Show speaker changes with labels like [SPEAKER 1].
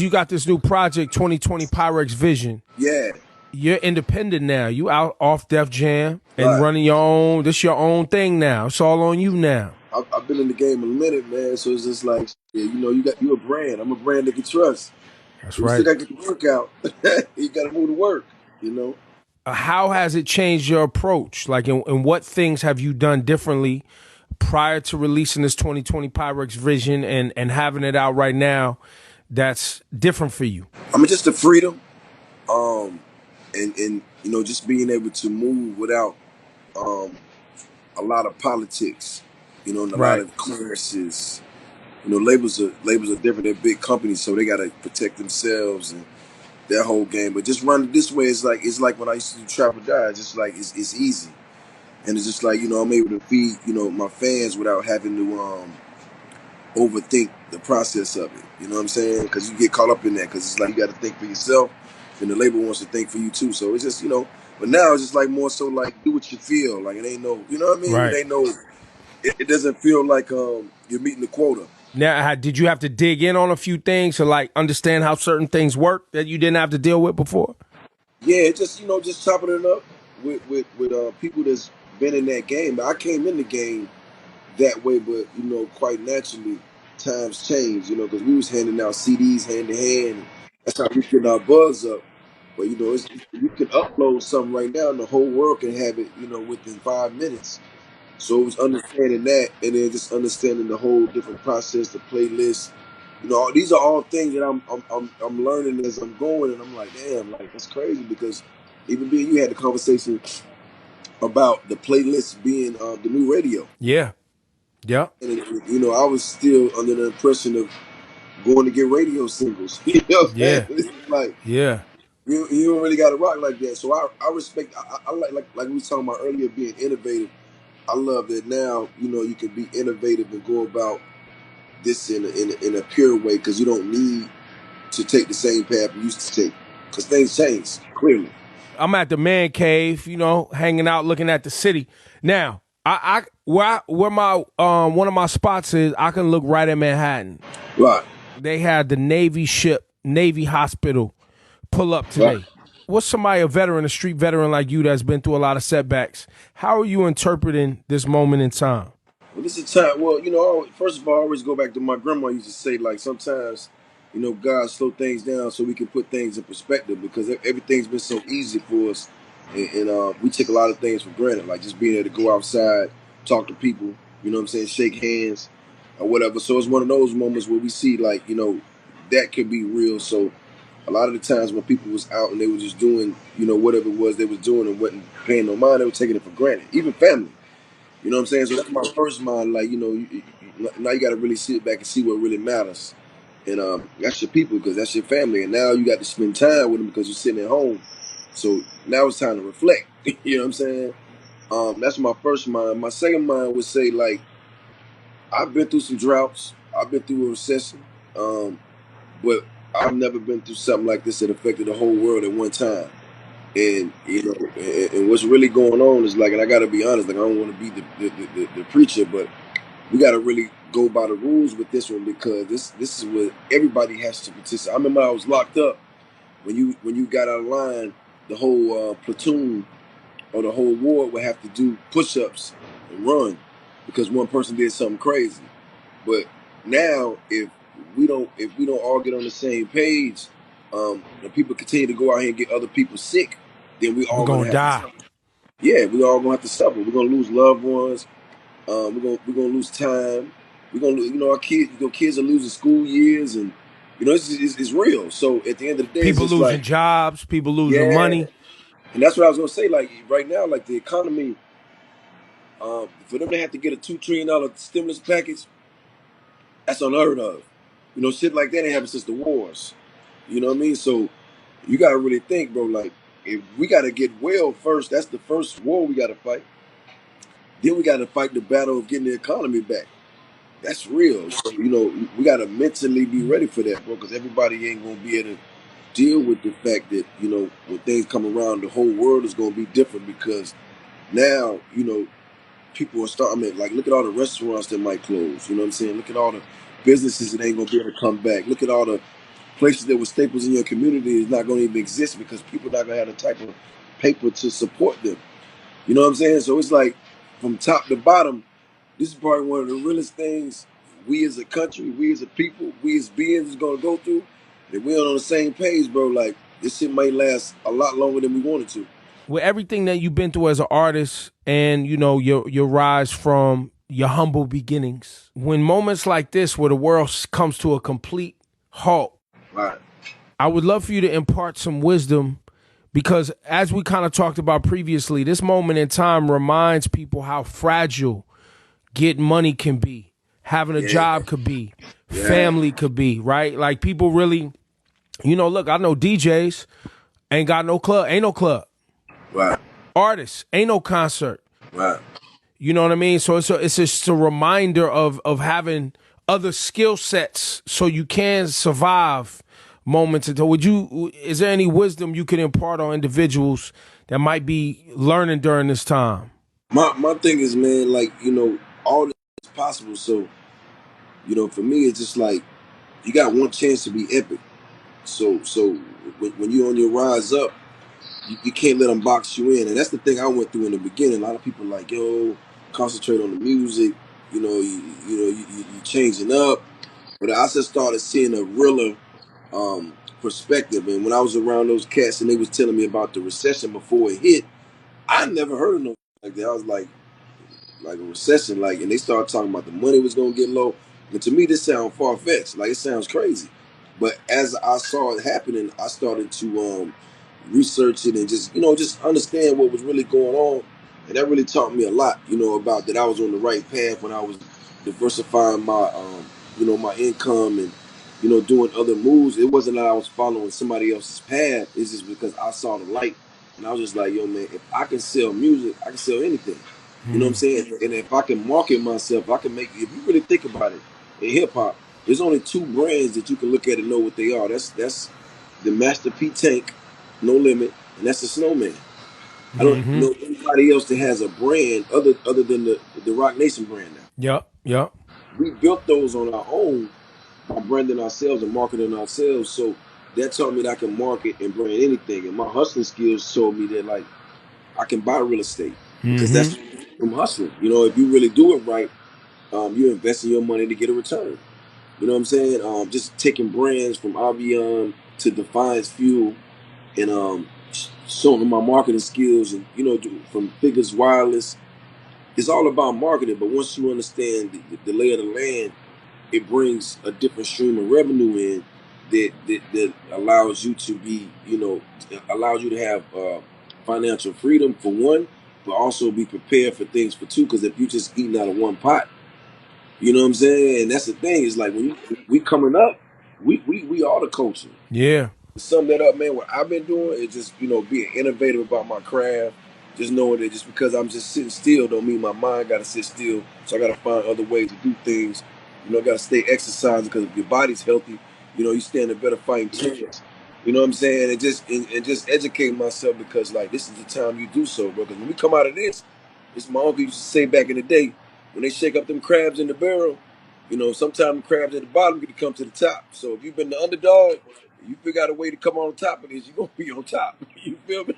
[SPEAKER 1] You got this new project, 2020 Pyrex Vision.
[SPEAKER 2] Yeah,
[SPEAKER 1] You're independent now. You out off Def Jam and
[SPEAKER 2] right.
[SPEAKER 1] running your own. This your own thing now. It's all on you now.
[SPEAKER 2] I've been in the game a minute, man. So it's just like, yeah, you a brand. I'm a brand that can trust.
[SPEAKER 1] That's
[SPEAKER 2] But you still
[SPEAKER 1] right.
[SPEAKER 2] got to get the work out. You got to move to work. You know.
[SPEAKER 1] How has it changed your approach? Like, in what things have you done differently prior to releasing this 2020 Pyrex Vision and having it out right now that's different for you?
[SPEAKER 2] I mean, just the freedom, um, and just being able to move without um a lot of politics, and a lot
[SPEAKER 1] Right.
[SPEAKER 2] of clearances. Labels are different than big companies, so they gotta protect themselves and their whole game. But just running this way is like when I used to do Travel Die. It's just like it's easy, and it's just like I'm able to feed my fans without having to overthink the process of it. You know what I'm saying? Because you get caught up in that. Because it's like you got to think for yourself, and the label wants to think for you too. So it's just But now it's just like more so like do what you feel. Like it ain't no, you know what I mean? It
[SPEAKER 1] Right.
[SPEAKER 2] ain't no. It doesn't feel like you're meeting the quota.
[SPEAKER 1] Now, did you have to dig in on a few things to like understand how certain things work that you didn't have to deal with before?
[SPEAKER 2] Yeah, it just just chopping it up with people that's been in that game. I came in the game that way, but quite naturally, times change. Because we was handing out CDs hand to hand. That's how we getting our buzz up. But you can upload something right now, and the whole world can have it. Within 5 minutes. So it was understanding that, and then just understanding the whole different process, the playlist. These are all things that I'm learning as I'm going, and I'm like, damn, like that's crazy because even being you had the conversation about the playlist being the new radio,
[SPEAKER 1] Yeah. Yeah.
[SPEAKER 2] and I was still under the impression of going to get radio singles. You know what I'm saying?
[SPEAKER 1] Yeah.
[SPEAKER 2] It's like
[SPEAKER 1] Yeah.
[SPEAKER 2] you don't really got to rock like that. So I respect. I like we was talking about earlier being innovative. I love that now. You can be innovative and go about this in a pure way because you don't need to take the same path you used to take because things change clearly.
[SPEAKER 1] I'm at the man cave, hanging out, looking at the city. Now, where my one of my spots is, I can look right at Manhattan.
[SPEAKER 2] Right,
[SPEAKER 1] They had the Navy ship, Navy hospital, pull up
[SPEAKER 2] right.
[SPEAKER 1] today. What's somebody, a veteran, a street veteran like you that's been through a lot of setbacks? How are you interpreting this moment in time?
[SPEAKER 2] Well, this is time. Well, first of all, I always go back to my grandma used to say like sometimes, God slow things down so we can put things in perspective because everything's been so easy for us, and we take a lot of things for granted, like just being able to go outside, talk to people, what I'm saying, shake hands, or whatever. So it's one of those moments where we see like that could be real. So a lot of the times when people was out and they were just doing whatever it was they was doing and wasn't paying no mind, they were taking it for granted, even family. You know what I'm saying? So that's my first mind. Like, now you got to really sit back and see what really matters. And that's your people because that's your family. And now you got to spend time with them because you're sitting at home. So now it's time to reflect. You know what I'm saying? That's my first mind. My second mind would say, like, I've been through some droughts. I've been through a recession. But I've never been through something like this that affected the whole world at one time. And and what's really going on is like, and I got to be honest, like I don't want to be the preacher, but we got to really go by the rules with this one because this is what everybody has to participate. I remember I was locked up when you got out of line, the whole platoon or the whole ward would have to do push-ups and run because one person did something crazy. But now, if we don't all get on the same page, and people continue to go out here and get other people sick, then we
[SPEAKER 1] We're
[SPEAKER 2] all gonna
[SPEAKER 1] gonna
[SPEAKER 2] have to
[SPEAKER 1] die.
[SPEAKER 2] suffer. Yeah, we all gonna have to suffer. We're gonna lose loved ones. We're gonna lose time. We're gonna our kids. Kids are losing school years, and it's real. So at the end of the day, it's
[SPEAKER 1] People
[SPEAKER 2] just
[SPEAKER 1] losing
[SPEAKER 2] like
[SPEAKER 1] jobs, people losing
[SPEAKER 2] yeah,
[SPEAKER 1] money.
[SPEAKER 2] and that's what I was gonna say. Like right now, like the economy, for them to have to get a $2 trillion stimulus package, that's unheard of. Shit like that ain't happened since the wars. You know what I mean? So you gotta really think, bro. Like, if we gotta get well first, that's the first war we gotta fight. Then we gotta fight the battle of getting the economy back. That's real. So, we gotta mentally be ready for that, bro. Because everybody ain't gonna be able to deal with the fact that when things come around, the whole world is gonna be different. Because now, people are starting. I mean, like, look at all the restaurants that might close. You know what I'm saying? Look at all the businesses that ain't gonna be able to come back. Look at all the places that were staples in your community is not going to even exist because people not going to have the type of paper to support them. You know what I'm saying? So it's like from top to bottom, this is probably one of the realest things we as a country, we as a people, we as beings is gonna go through. If we're on the same page, bro, like this shit might last a lot longer than we wanted to.
[SPEAKER 1] With everything that you've been through as an artist, and your rise from your humble beginnings, when moments like this, where the world comes to a complete halt,
[SPEAKER 2] Right.
[SPEAKER 1] I would love for you to impart some wisdom, because as we kind of talked about previously, this moment in time reminds people how fragile getting money can be, having a
[SPEAKER 2] Yeah.
[SPEAKER 1] job could be,
[SPEAKER 2] Yeah.
[SPEAKER 1] family could be, right? Like people really, look, I know DJs ain't got no club, ain't no club.
[SPEAKER 2] Right.
[SPEAKER 1] Artists ain't no concert.
[SPEAKER 2] Right.
[SPEAKER 1] You know what I mean? So it's just a reminder of having other skill sets so you can survive moments. Until is there any wisdom you could impart on individuals that might be learning during this time?
[SPEAKER 2] My thing is, man, like, all this is possible. So, for me it's just like you got one chance to be epic. So when you're on your rise up, you can't let them box you in. And that's the thing I went through in the beginning. A lot of people are like, yo, concentrate on the music. You changing up. But I just started seeing a realer perspective. And when I was around those cats and they was telling me about the recession before it hit, I never heard of no like that. I was like a recession, and they started talking about the money was gonna get low. And to me, this sounds far fetched. Like it sounds crazy. But as I saw it happening, I started to research it and just understand what was really going on. And that really taught me a lot, about that I was on the right path when I was diversifying my income and doing other moves. It wasn't that I was following somebody else's path. It's just because I saw the light, and I was just like, yo, man, if I can sell music, I can sell anything. You know what I'm saying? And if I can market myself, I can make. If you really think about it, in hip hop, there's only two brands that you can look at and know what they are. That's the Master P Tank, No Limit, and that's the Snowman. I don't
[SPEAKER 1] Mm-hmm.
[SPEAKER 2] know anybody else that has a brand other than the Rock Nation brand now.
[SPEAKER 1] Yep. Yep.
[SPEAKER 2] We built those on our own by branding ourselves and marketing ourselves. So that taught me that I can market and brand anything. And my hustling skills showed me that I can buy real estate because
[SPEAKER 1] Mm-hmm.
[SPEAKER 2] that's from hustling. If you really do it right, you're investing your money to get a return. You know what I'm saying? Just taking brands from Avion to Defiance Fuel and showing them my marketing skills and from Figures Wireless. It's all about marketing, but once you understand the lay of the land, it brings a different stream of revenue in that allows you to be, allows you to have financial freedom for one, but also be prepared for things for two. Because if you just eating out of one pot, you know what I'm saying? And that's the thing. Is like we coming up, we are the culture.
[SPEAKER 1] Yeah.
[SPEAKER 2] To sum that up, man, what I've been doing is just, being innovative about my craft. Just knowing that just because I'm just sitting still don't mean my mind got to sit still. So I got to find other ways to do things. Got to stay exercising because if your body's healthy, you stand a better fighting chance. You know what I'm saying? And just educate myself because like this is the time you do so, bro. Because when we come out of this my uncle used to say back in the day when they shake up them crabs in the barrel. Sometimes the crabs at the bottom get to come to the top. So if you've been the underdog, you figure out a way to come on top of this, you're gonna be on top. You feel me?